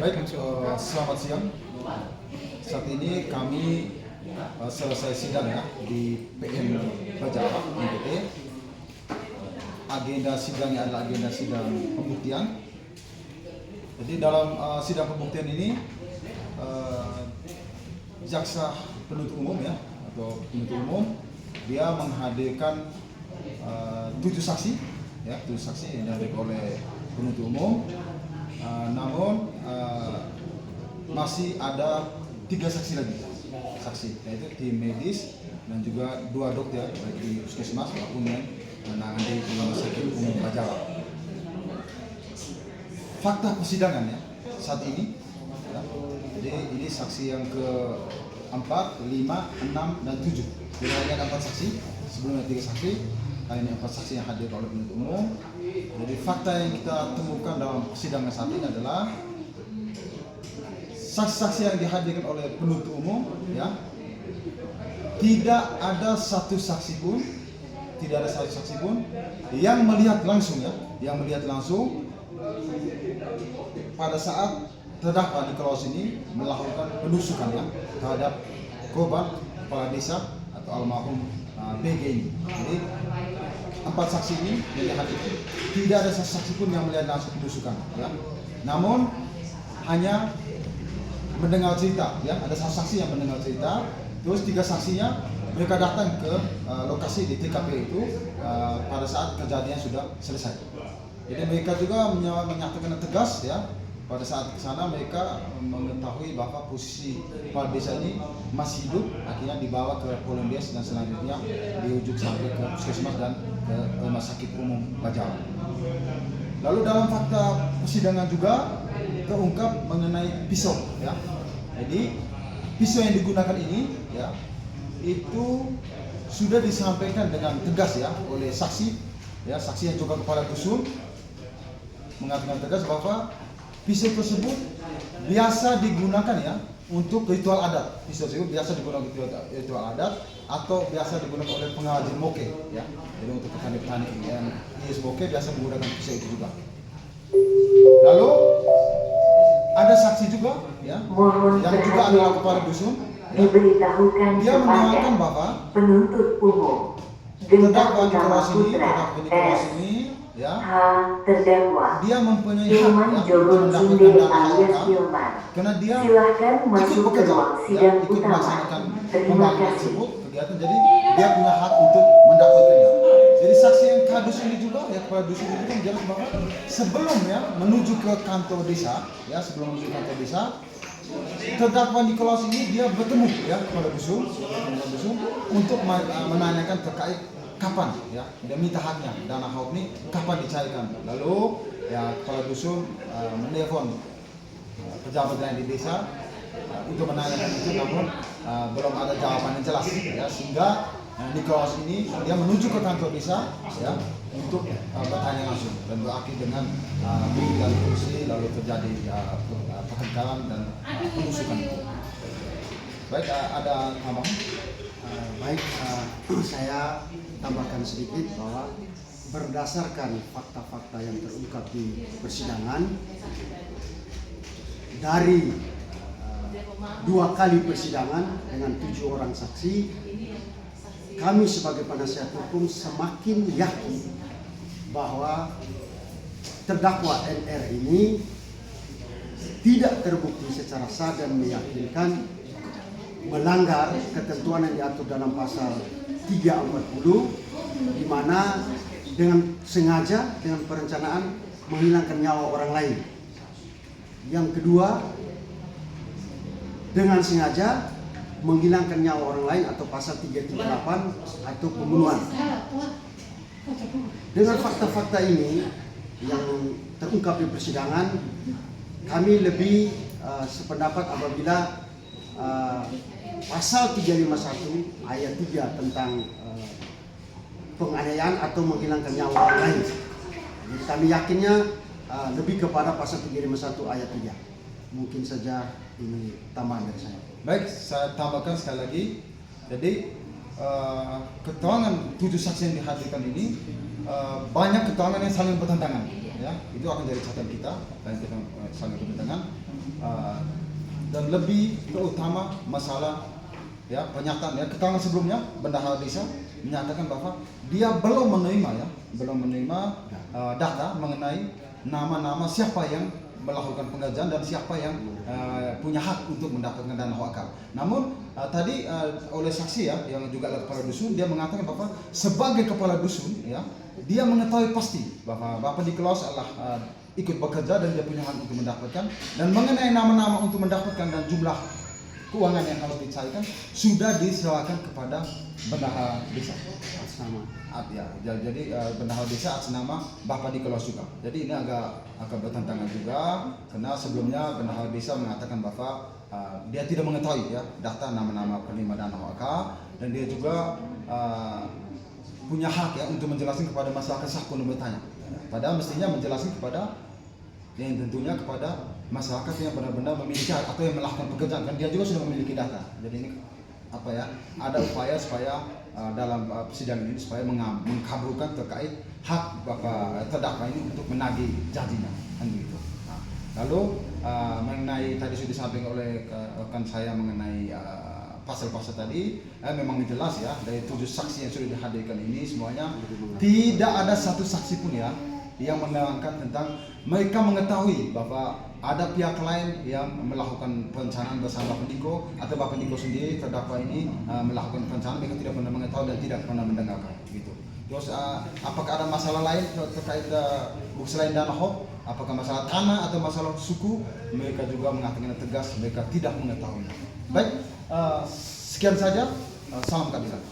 Baik, selamat siang. Saat ini kami selesai sidang ya di PM Bajara NTT. Agenda sidangnya adalah agenda sidang pembuktian. Jadi dalam sidang pembuktian ini jaksa penuntut umum ya atau penuntut umum dia menghadirkan 7 saksi ya, 7 saksi yang dihadirkan oleh penuntut umum. Namun masih ada 3 saksi lagi, yaitu tim medis dan juga 2 dokter baik di puskesmas maupun yang menangani di rumah sakit umum Bajara. Fakta persidangan ya saat ini, ya, jadi ini saksi yang ke-4, 5, 6, dan 7. Jadi hanya 4 saksi, sebelumnya 3 saksi. Kali ini 4 saksi yang hadir oleh penuntut umum. Jadi fakta yang kita temukan dalam persidangan saat ini adalah saksi-saksi yang dihadirkan oleh penuntut umum ya, tidak ada satu saksi pun yang melihat langsung pada saat terdakwa Nikolaus ini melakukan penusukan ya terhadap korban kepala desa atau almarhum BG ini. Jadi 4 saksi ini yang dihadirkan, tidak ada saksi pun yang melihat langsung penusukan ya. Namun hanya mendengar cerita ya, ada saksi yang mendengar cerita, terus 3 saksinya mereka datang ke lokasi di TKP itu pada saat kejadian sudah selesai. Jadi mereka juga menyatakan tegas ya, pada saat ke sana mereka mengetahui bahwa posisi kepala desa ini masih hidup, akhirnya dibawa ke Polandes dan selanjutnya dirujuk sampai ke puskesmas dan ke rumah sakit umum Bajara. Lalu dalam fakta persidangan juga terungkap mengenai pisau ya. Jadi pisau yang digunakan ini ya itu sudah disampaikan dengan tegas ya oleh saksi ya, saksi yang juga kepala dusun mengatakan tegas bahwa pisau tersebut biasa digunakan ya untuk ritual adat. Pisau tersebut biasa digunakan untuk ritual adat atau biasa digunakan oleh pengrajin moke ya. Jadi untuk petani-petani yang hias moke biasa menggunakan pisau itu juga. Lalu ada saksi juga ya, yang juga adalah kepala dusun. Diberitahukan Dia kepada menerangkan bahwa penuntut umum terdakwa utama Nikolaus S. ini ya, Terdakwa dia mempunyai hak Hilman ya, Jogong untuk Sunde mendapatkan dana alias HLK Hilman. karena dia Silahkan ikut masuk ke bekerja ruang ya, sidang ikut utama. melaksanakan Terima pembangunan kasih. tersebut kegiatan, jadi dia punya hak untuk mendapatkannya. Jadi saksi yang kadus ini juga ya, kepala dusun ini juga menjelaskan bahwa sebelum ya menuju ke kantor desa ya, terdakwa Nikolaus ini dia bertemu ya kepala dusun untuk menanyakan terkait kapan ya dia minta haknya, dana HOP ini kapan dicairkan. Lalu ya kepala dusun menelpon pejabat yang di desa untuk menanyakan itu, namun belum ada jawaban yang jelas ya, sehingga Nikolaus ini dia menuju ke kantor desa ya untuk bertanya langsung dan berakhir dengan meninggal kursi, lalu terjadi pertengkaran dan penusukan itu. Baik, ada tambahan? Baik, saya tambahkan sedikit bahwa berdasarkan fakta-fakta yang terungkap di persidangan dari 2 kali persidangan dengan 7 orang saksi, kami sebagai penasihat hukum semakin yakin bahwa terdakwa NR ini tidak terbukti secara sah dan meyakinkan melanggar ketentuan yang diatur dalam pasal 340, di mana dengan sengaja, dengan perencanaan menghilangkan nyawa orang lain. Yang kedua, dengan sengaja menghilangkan nyawa orang lain atau pasal 338 atau pembunuhan. Dengan fakta-fakta ini yang terungkap di persidangan, kami lebih sependapat apabila pasal 351 ayat 3 tentang penganiayaan atau menghilangkan nyawa orang lain. Jadi kami yakinnya lebih kepada pasal 351 ayat 3. Mungkin saja ini tambahan dari saya. Baik, saya tambahkan sekali lagi. Jadi keterangan 7 saksi yang dihadirkan ini banyak keterangan yang saling bertentangan. Ya, itu akan jadi catatan kita dan kita saling bertentangan. lebih terutama masalah ya pernyataan ya keterangan sebelumnya bendahara desa menyatakan bahwa dia belum menerima data mengenai nama-nama siapa yang melakukan pengerjaan dan siapa yang punya hak untuk mendapatkan dana wakaf. Namun tadi oleh saksi ya yang juga adalah kepala dusun, dia mengatakan bahwa sebagai kepala dusun ya dia mengetahui pasti bahwa Bapak Nikolaus adalah ikut bekerja dan dia punya hak untuk mendapatkan, dan mengenai nama-nama untuk mendapatkan dan jumlah keuangan yang harus dicairkan sudah diserahkan kepada bendahara desa. Sama. Ya, jadi bendahara desa atas nama Bapak Nikolaus juga. Jadi ini agak bertentangan juga karena sebelumnya bendahara desa mengatakan bahwa dia tidak mengetahui ya data nama-nama penerima dana wakaf, dan dia juga punya hak ya untuk menjelaskan kepada masyarakat sah kuno bertanya. Padahal mestinya menjelaskan kepada yang tentunya kepada masyarakat yang benar-benar memiliki atau yang melakukan pekerjaan, kan dia juga sudah memiliki data. Jadi ini apa ya, ada upaya supaya dalam persidangan ini supaya mengkabulkan terkait hak Bapak terdakwa ini untuk menagih janjinya, kan begitu. Nah, lalu mengenai tadi sudah disampaikan oleh rekan saya mengenai pasal-pasal tadi, memang jelas ya dari 7 saksi yang sudah dihadirkan ini semuanya tidak ada satu saksi pun ya yang menerangkan tentang mereka mengetahui bahwa ada pihak lain yang melakukan perencanaan bersama Bapak Niko atau Bapak Niko sendiri terdakwa ini melakukan perencanaan. Mereka tidak pernah mengetahui dan tidak pernah mendengarkan gitu. Terus apakah ada masalah lain terkait selain dana hok? Apakah masalah tanah atau masalah suku? Mereka juga mengatakan tegas mereka tidak mengetahui. Baik, sekian saja. Salam keadilan.